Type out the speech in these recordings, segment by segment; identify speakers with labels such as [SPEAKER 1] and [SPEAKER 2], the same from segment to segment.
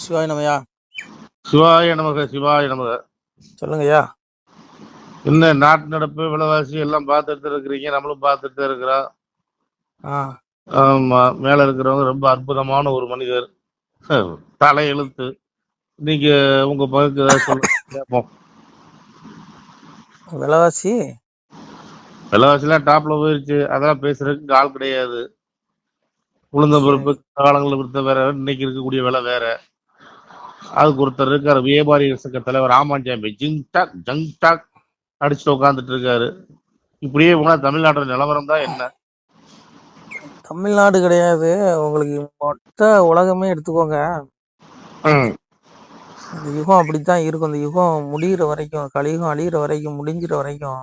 [SPEAKER 1] சிவாய நமயா.
[SPEAKER 2] சிவாய நமக சிவாய நமக.
[SPEAKER 1] சொல்லுங்கய்யா.
[SPEAKER 2] என்ன நாட்டு நடப்பு விலைவாசி எல்லாம் பார்த்துட்டு இருக்கிறீங்க, நம்மளும் பார்த்துட்டு இருக்கிறோம். ஆமா, மேல இருக்கிறவங்க ரொம்ப அற்புதமான ஒரு மனிதர், தலை எழுத்து. நீங்க உங்க பகுதிக்கு ஏதாவது சொல்லுங்க கேட்போம்.
[SPEAKER 1] விலைவாசி
[SPEAKER 2] எல்லாம் டாப்ல போயிருச்சு, அதெல்லாம் பேசுறதுக்கு ஆள் கிடையாது. உளுந்த பருப்பு காலங்களில் கொடுத்த வேற, இன்னைக்கு இருக்கக்கூடிய விலை வேற. அதுக்கு ஒருத்தர் இருக்காரு, வியாபாரி சங்க தலைவர் ராமாஞ்சாமி, ஜிங் டாக் ஜங் டாக் அடிச்சுட்டு உட்காந்துட்டு இருக்காரு. இப்படியே போனா தமிழ்நாட்டோட நிலவரம் தான் என்ன?
[SPEAKER 1] தமிழ்நாடு கிடையாது, உங்களுக்கு மொத்த உலகமே எடுத்துக்கோங்க. இந்த யுகம் அப்படித்தான் இருக்கும். இந்த யுகம் முடிகிற வரைக்கும், கலியுகம் அழிகிற வரைக்கும், முடிஞ்சிற வரைக்கும்,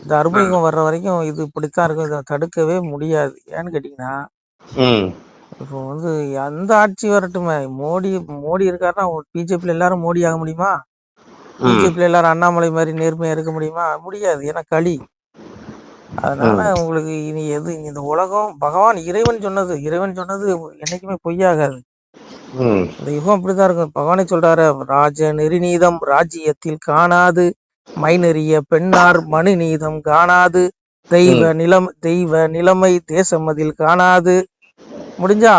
[SPEAKER 1] இந்த அருமையுகம் வர்ற வரைக்கும் இது இப்படித்தான் இருக்கும். இதை தடுக்கவே முடியாது. ஏன்னு கேட்டீங்கன்னா, இப்போ வந்து எந்த ஆட்சி வரட்டுமே, மோடி இருக்காருன்னா பிஜேபியில எல்லாரும் மோடி ஆக முடியுமா? பிஜேபியில எல்லாரும் அண்ணாமலை மாதிரி நேர்மையா இருக்க முடியுமா? முடியாது. ஏன்னா களி. அதனால உங்களுக்கு இனி எது, இந்த உலகம் பகவான் இறைவன் சொன்னது என்னைக்குமே பொய்யாகாது. இந்த யுகம் அப்படித்தான் இருக்கும். பகவானே சொல்றாரு, ராஜ நெறிநீதம் ராஜ்யத்தில் காணாது, மைநெறிய பெண்ணார் மனு நீதம் காணாது, தெய்வ நிலைமை தேசம் அதில் காணாது. முடிஞ்சா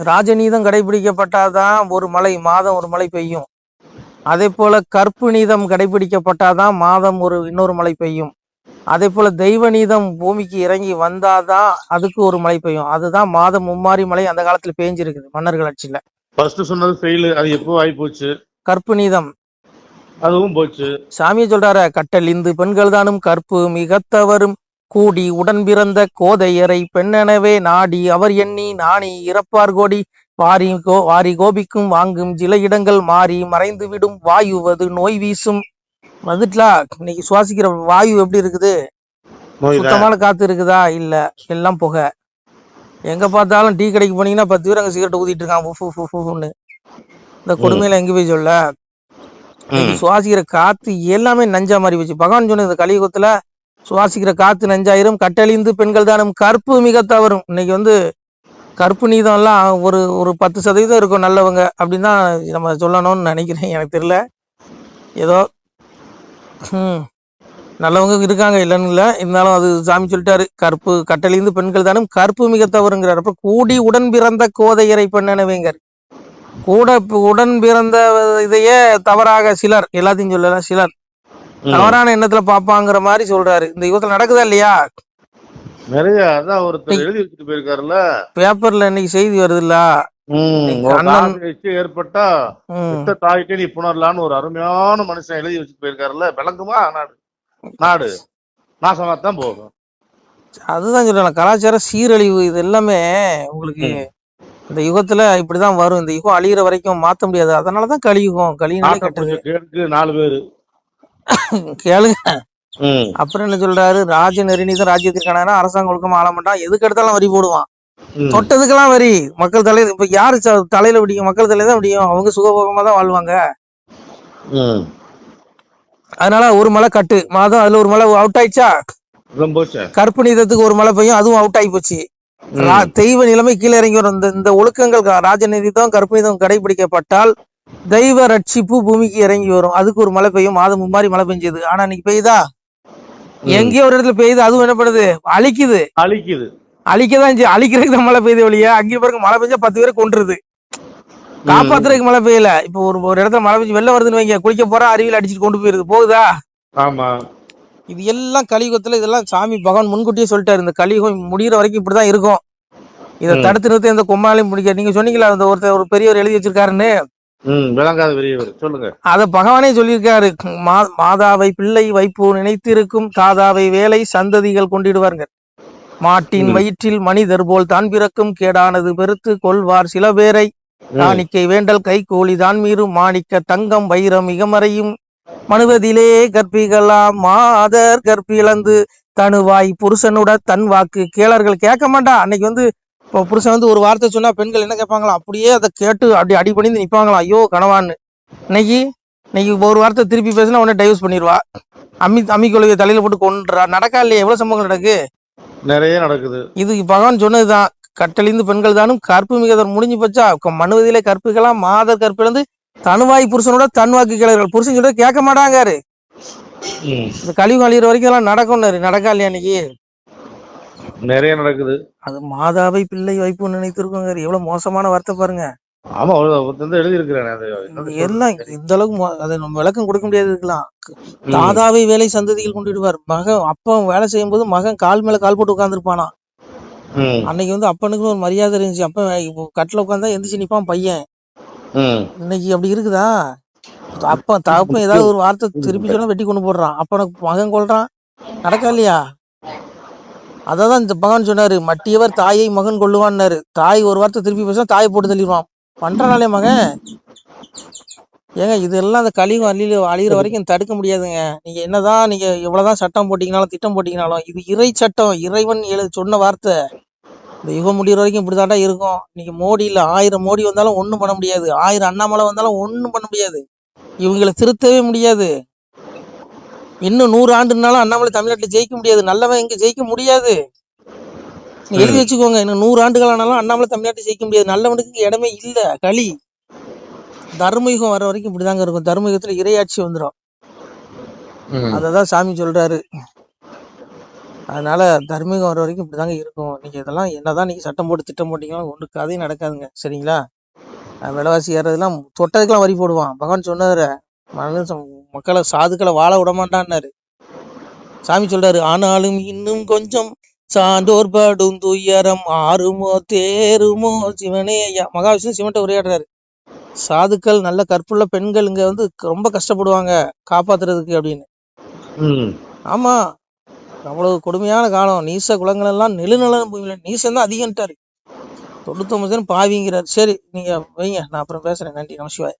[SPEAKER 1] ராஜநீதம் கடைபிடிக்கப்பட்டாதான் ஒரு மழை மாதம் ஒரு மழை பெய்யும். அதே போல கற்பு நீதம் கடைபிடிக்கப்பட்டாதான் மாதம் இன்னொரு மழை பெய்யும். அதே போல தெய்வ நீதம் பூமிக்கு இறங்கி வந்தாதான் அதுக்கு ஒரு மழை பெய்யும். அதுதான் மாதம் மும்மாரி மழை அந்த காலத்துல பெய்ஞ்சிருக்குது மன்னர்கள் ஆட்சியில. கற்பு நீதம்
[SPEAKER 2] அதுவும் போச்சு.
[SPEAKER 1] சாமியை சொல்றாரு, கட்டல் இந்து பெண்கள் தானும் கற்பு மிகத்தவரும் கூடி உடன் பிறந்த கோதையரை பெண்ணெனவே நாடி அவர் எண்ணி நாணி இறப்பார் கோடி வாரி கோபிக்கும் வாங்கும் சில இடங்கள் மாறி மறைந்து விடும் வாயுவது நோய் வீசும். வந்துட்டா இன்னைக்கு சுவாசிக்கிற வாயு எப்படி இருக்குது? சுத்தமான காத்து இருக்குதா? இல்ல, எல்லாம் புகை. எங்க பார்த்தாலும் டீ கடைக்கு போனீங்கன்னா 10 பேர் அங்க சிகரெட் ஊதிட்டு இருக்கான். இந்த கொடுமையில எங்க போய் சொல்ல? சுவாசிக்கிற காத்து எல்லாமே நஞ்சா மாறி போச்சு. பகவான் சொன்ன இந்த கலியுகத்துல சுவாசிக்கிற காத்து நஞ்சாயிரும், கட்டழிந்து பெண்கள் தானும் கற்பு மிக தவறும். இன்னைக்கு கற்பு நீதம் எல்லாம் ஒரு 10% இருக்கும் நல்லவங்க அப்படின்னு தான் நம்ம சொல்லணும்னு நினைக்கிறேன். எனக்கு தெரியல, ஏதோ நல்லவங்க இருக்காங்க, இல்லைன்னு இல்லை. இருந்தாலும் அது சாமி சொல்லிட்டாரு, கற்பு கட்டழிந்து பெண்கள் தானும் கற்பு மிக தவறுங்கிறார். அப்ப கூடி உடன் பிறந்த கோதையரை பெண்ணெனவேங்கார். கூட உடன் பிறந்த இதையே தவறாக சிலர், எல்லாத்தையும் சொல்லல, சிலர் தவறான எண்ணத்துல பாப்பாங்கிற மாதிரி சொல்றாரு. இந்த யுகத்துல நடக்குதா இல்லையா?
[SPEAKER 2] நிறைய அதான் ஒருத்தர் எழுதி வச்சுட்டு போயிருக்காருல்ல,
[SPEAKER 1] பேப்பர்ல இன்னைக்கு செய்தி வருது இல்ல,
[SPEAKER 2] ஏற்பட்டா தாய்க்கே நீ புணரலான்னு ஒரு அருமையான மனுஷன் எழுதி வச்சுட்டு போயிருக்காருல்ல. விளங்குமா? நாடு நாசமாத்தான் போகும்.
[SPEAKER 1] அதுதான் சொல்லலாம், கலாச்சார சீரழிவு. இது எல்லாமே உங்களுக்கு இந்த யுகத்துல இப்படிதான் வரும். இந்த யுகம் அழிகிற வரைக்கும் மாத்த முடியாது. அதனாலதான் கலியுகம். கலியுகம்
[SPEAKER 2] கெட்டது 4 பேரு
[SPEAKER 1] கேளுங்க. அப்புறம் என்ன சொல்றாரு, ராஜ நெறிநீதம் ராஜ்யத்திற்கான அரசாங்கம் ஒழுக்கமா ஆள மாட்டான், எதுக்கு எடுத்தாலும் வரி போடுவான், தொட்டதுக்கெல்லாம் வரி. மக்கள் தலையில இப்ப யாரு தலையில விடியும்? மக்கள் தலையில தான் விடியும். அவங்க சுகபோகமா தான் வாழ்வாங்க. அதனால ஒரு மழை கட்டு மாதம், அதுல ஒரு மழை அவுட் ஆயிடுச்சா, கற்பு நீதத்துக்கு ஒரு மழை பெய்யும், அதுவும் அவுட் ஆகி போச்சு. தெய்வ நிலைமை கீழே இறங்கி வரும். இந்த ஒழுக்கங்கள் ராஜநீதிதான் கற்பு நீதம் கடைபிடிக்கப்பட்டால் தெய்வ ரட்சிப்பு பூமிக்கு இறங்கி வரும். அதுக்கு ஒரு மழை பெய்யும், மாதம் மும்மாரி மழை பெஞ்சது. ஆனா இன்னைக்கு பெய்யுதா? எங்கேயோ ஒரு இடத்துல பெய்யுது, அதுவும் என்ன பண்ணுது? அழிக்கதான் அழிக்கிறதுக்கு மழை பெய்யுது வழியா. அங்கே பாருங்க, மழை பெஞ்சா 10 பேரை கொன்றுது. காப்பாத்துறதுக்கு மழை பெய்யல. இப்போ ஒரு இடத்துல மழை பெஞ்சு வெள்ளம் வருதுன்னு வைங்க, குளிக்க போறா, அருவியில் அடிச்சுட்டு கொண்டு போயிருது. போகுதா?
[SPEAKER 2] ஆமா.
[SPEAKER 1] இது எல்லாம் கலியுகத்துல, இதெல்லாம் சாமி பகவான் முன்கூட்டியே சொல்லிட்டாரு. இந்த கலியுகம் முடிகிற வரைக்கும் இப்படிதான் இருக்கும். இதை தடுத்து நிறுத்த எந்த கொம்மாலையும் முடிக்க. நீங்க சொன்னீங்களா ஒரு பெரியவர் எழுதி வச்சிருக்காருன்னு,
[SPEAKER 2] சொல்லுங்க.
[SPEAKER 1] அத பகவானே சொல்லியிருக்காரு. மாதாவை பிள்ளை வைப்பு நினைத்திருக்கும் தாதாவை வேலை சந்ததிகள் கொண்டிடுவாருங்க. மாட்டின் வயிற்றில் மனிதர் போல் தான் பிறக்கும், கேடானது பெருத்து கொள்வார் சில பேரை, காணிக்கை வேண்டல் கை கோழி தான் மீறும், மாணிக்க தங்கம் வைரம் மிகமறையும், மனுவதிலே கற்பிகளாம் மாதர் கற்பிழந்து தனுவாய் புருஷனுட தன் வாக்கு கேளர்கள் கேட்க மாட்டா. அன்னைக்கு இப்போ புருஷன் ஒரு வார்த்தை சொன்னா பெண்கள் என்ன கேட்பாங்களாம், அப்படியே அதை கேட்டு அப்படி அடிபணிந்து நிற்பாங்களாம், ஐயோ கணவான்னு. இன்னைக்கு ஒரு வார்த்தை திருப்பி பேசினா உடனே டைவர்ஸ் பண்ணிடுவா. அம்மி கொள்கையை தலையில போட்டு கொன்றா. நடக்கா இல்லையா? எவ்வளவு சம்பவங்கள் நடக்கு,
[SPEAKER 2] நிறைய நடக்குது.
[SPEAKER 1] இது பகவான் சொன்னதுதான். கட்டழிந்து பெண்கள் தானும் கற்பு மிகதர் முடிஞ்சு போச்சா. மனுவதிலே கற்பிக்கலாம் மாதர் கற்பிழந்து தனுவாய் புருஷனோட தன்வாக்கு கிளர்கள். புருஷன் சொல்ற கேட்க மாட்டாங்காரு. இந்த கழிவு அழிகிற வரைக்கும் எல்லாம் நடக்கும்னாரு. நடக்கா இல்லையா இன்னைக்கு?
[SPEAKER 2] நிறைய நடக்குது.
[SPEAKER 1] அது மாதாவை பிள்ளை வைப்பு நினைத்திருக்கோங்க. எவ்வளவு மோசமான வார்த்தை பாருங்க.
[SPEAKER 2] ஆமா, எழுதி இருக்கிறேன்
[SPEAKER 1] எல்லாம் இந்த அளவுக்கு அதை நம்ம விளக்கம் கொடுக்க முடியாது. இருக்கலாம் தாதாவை வேலை சந்ததிகள் கொண்டுடுவார். மகன் அப்பா வேலை செய்யும் போது மகன் கால் மேல கால் போட்டு உட்காந்துருப்பானா. அன்னைக்கு வந்து அப்பனுக்கு ஒரு மரியாதை இருந்துச்சு. அப்ப கட்டில உட்காந்தா எந்திரிச்சு நிப்பான் பையன். இன்னைக்கு அப்படி இருக்குதா? அப்ப தகப்பன் ஏதாவது ஒரு வார்த்தை திருப்பி சொன்னா வெட்டி கொண்டு போடுறான். அப்பனுக்கு மகன் கொள்றான். நடக்கா இல்லையா? அதான் இந்த பகவான் சொன்னாரு, மட்டியவர் தாயை மகன் கொள்ளுவான்னாரு. தாய் ஒரு வார்த்தை திருப்பி பேசினா தாயை போட்டு தள்ளிடுவான். பண்றனாலே மகன். ஏங்க இதெல்லாம் அந்த கழிவு அழிகிற வரைக்கும் தடுக்க முடியாதுங்க. நீங்க என்னதான் நீங்க எவ்வளவுதான் சட்டம் போட்டீங்கனாலும் திட்டம் போட்டீங்கனாலும் இது இறை சட்டம். இறைவன் சொன்ன வார்த்தை. இந்த யுகம் முடிகிற வரைக்கும் இப்படிதாண்டா இருக்கும். நீங்க மோடி இல்ல 1000 மோடி வந்தாலும் ஒண்ணும் பண்ண முடியாது. 1000 அண்ணாமலை வந்தாலும் ஒண்ணும் பண்ண முடியாது. இவங்களை திருத்தவே முடியாது. இன்னும் 100 ஆண்டுனாலும் அண்ணாமலை தமிழ்நாட்டுல ஜெயிக்க முடியாது. நல்லவன் இங்க ஜெயிக்க முடியாது. நீ எழுதி வச்சுக்கோங்க. இன்னும் 100 ஆண்டுகள் ஆனாலும் அண்ணாமலை தமிழ்நாட்டை ஜெயிக்க முடியாது. நல்லவனுக்கு இடமே இல்ல. களி தர்மயுகம் வர வரைக்கும் இப்படிதாங்க இருக்கும். தர்மயுகத்துல இறையாட்சி வந்துடும். அததான் சாமி சொல்றாரு. அதனால தர்மயுகம் வர வரைக்கும் இப்படிதாங்க இருக்கும். நீங்க இதெல்லாம் என்னதான் நீங்க சட்டம் போட்டு திட்டம் போட்டீங்கன்னா ஒண்ணு கதையும் நடக்காதுங்க. சரிங்களா? விலைவாசி ஏறதெல்லாம் தொட்டதுக்கெல்லாம் வரி போடுவான். பகவான் சொன்னாரு, மக்களை சாதுக்களை வாழ விடமாட்டான்னாரு. சாமி சொல்றாரு, ஆனாலும் இன்னும் கொஞ்சம் சான்றோர் படும் துயரம் ஆறுமோ தேருமோ சிவனே. மகாவிஷ்ணு சிவன்ட்ட உரையாடுறாரு. சாதுக்கள் நல்ல கற்புள்ள பெண்கள் இங்க வந்து ரொம்ப கஷ்டப்படுவாங்க காப்பாத்துறதுக்கு அப்படின்னு. ஆமா, அவ்வளவு கொடுமையான காலம். நீச குலங்கள் எல்லாம் நெழுநலன் பூமியில நீசம் தான் அதிகம்ட்டாரு. 99% பாவிங்கிறார். சரி, நீங்க வைங்க, நான் அப்புறம் பேசுறேன். நன்றி, நமசிவாய்.